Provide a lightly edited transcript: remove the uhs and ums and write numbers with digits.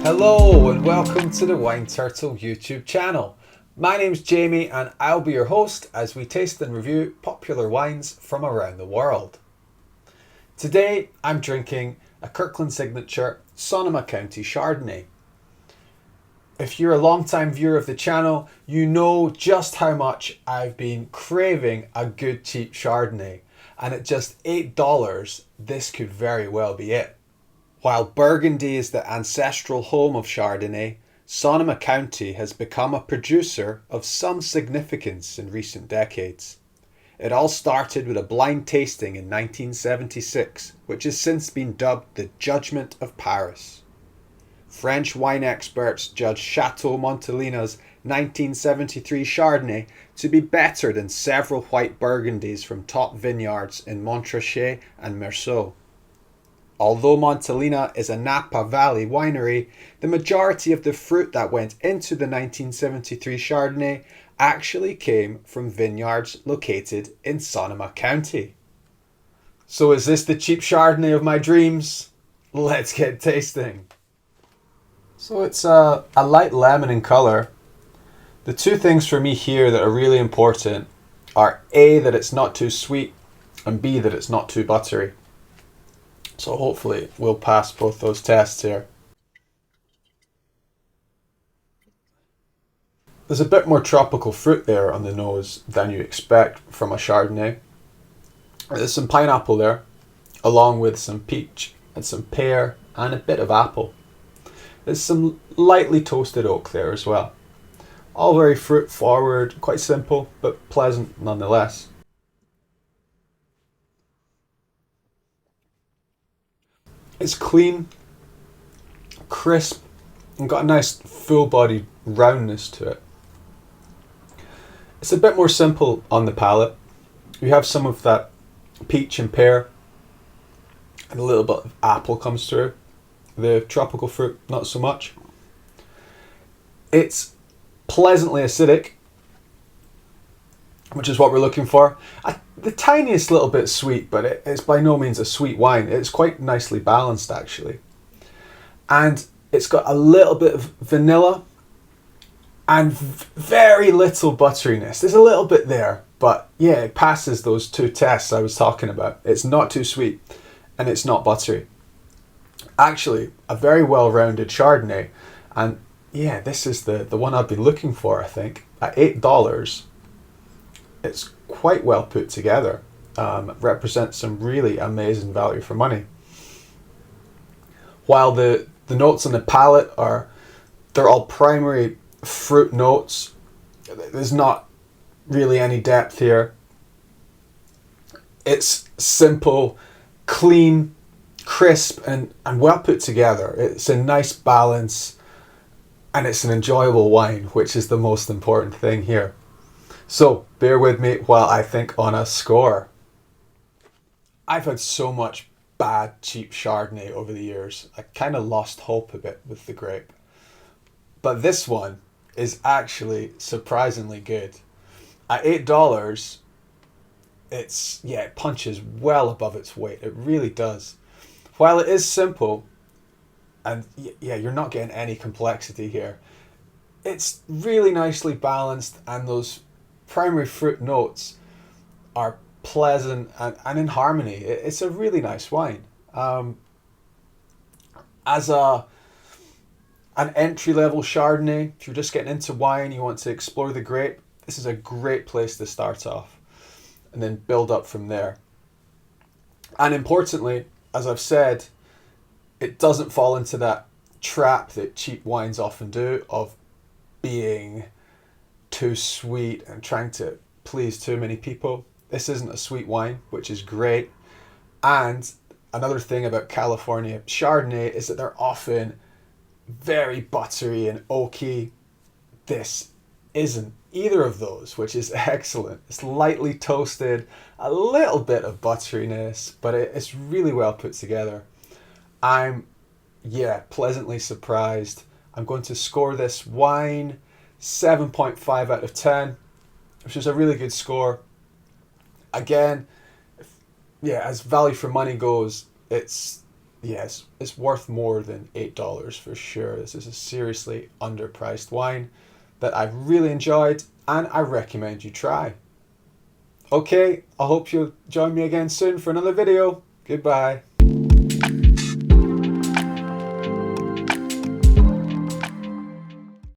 Hello and welcome to the Wine Turtle YouTube channel. My name's Jamie and I'll be your host as we taste and review popular wines from around the world. Today I'm drinking a Kirkland Signature Sonoma County Chardonnay. If you're a long-time viewer of the channel, you know just how much I've been craving a good cheap Chardonnay, and at just $8 this could very well be it. While Burgundy is the ancestral home of Chardonnay, Sonoma County has become a producer of some significance in recent decades. It all started with a blind tasting in 1976, which has since been dubbed the Judgment of Paris. French wine experts judged Chateau Montelina's 1973 Chardonnay to be better than several white Burgundies from top vineyards in Montrachet and Meursault. Although Montelina is a Napa Valley winery, the majority of the fruit that went into the 1973 Chardonnay actually came from vineyards located in Sonoma County. So is this the cheap Chardonnay of my dreams? Let's get tasting. So it's a light lemon in colour. The two things for me here that are really important are A, that it's not too sweet, and B, that it's not too buttery. So hopefully we'll pass both those tests here. There's a bit more tropical fruit there on the nose than you expect from a Chardonnay. There's some pineapple there, along with some peach and some pear and a bit of apple. There's some lightly toasted oak there as well. All very fruit forward, quite simple, but pleasant nonetheless. It's clean, crisp, and got a nice full-bodied roundness to it. It's a bit more simple on the palate. You have some of that peach and pear, and a little bit of apple comes through. The tropical fruit, not so much. It's pleasantly acidic, which is what we're looking for. The tiniest little bit sweet, but it's by no means a sweet wine. It's quite nicely balanced actually. And it's got a little bit of vanilla and very little butteriness. There's a little bit there, but yeah, it passes those two tests I was talking about. It's not too sweet and it's not buttery. Actually, a very well-rounded Chardonnay. And yeah, this is the one I've been looking for, I think. At $8, it's quite well put together. Represents some really amazing value for money. While the notes on the palate they're all primary fruit notes. There's not really any depth here. It's simple, clean, crisp and well put together. It's a nice balance and it's an enjoyable wine, which is the most important thing here. So bear with me while I think on a score. I've had so much bad cheap Chardonnay over the years. I kind of lost hope a bit with the grape. But this one is actually surprisingly good. At $8, it punches well above its weight. It really does. While it is simple, and yeah, you're not getting any complexity here, it's really nicely balanced and those primary fruit notes are pleasant and in harmony. It's a really nice wine. As an entry-level Chardonnay, if you're just getting into wine, you want to explore the grape, this is a great place to start off and then build up from there. And importantly, as I've said, it doesn't fall into that trap that cheap wines often do of being too sweet and trying to please too many people. This isn't a sweet wine, which is great. And another thing about California Chardonnay is that they're often very buttery and oaky. This isn't either of those, which is excellent. It's lightly toasted, a little bit of butteriness, but it's really well put together. I'm pleasantly surprised. I'm going to score this wine 7.5 out of 10, which is a really good score. Again, as value for money goes, it's yes, it's worth more than $8 for sure. This is a seriously underpriced wine that I've really enjoyed and I recommend you try. Okay, I hope you'll join me again soon for another video. Goodbye.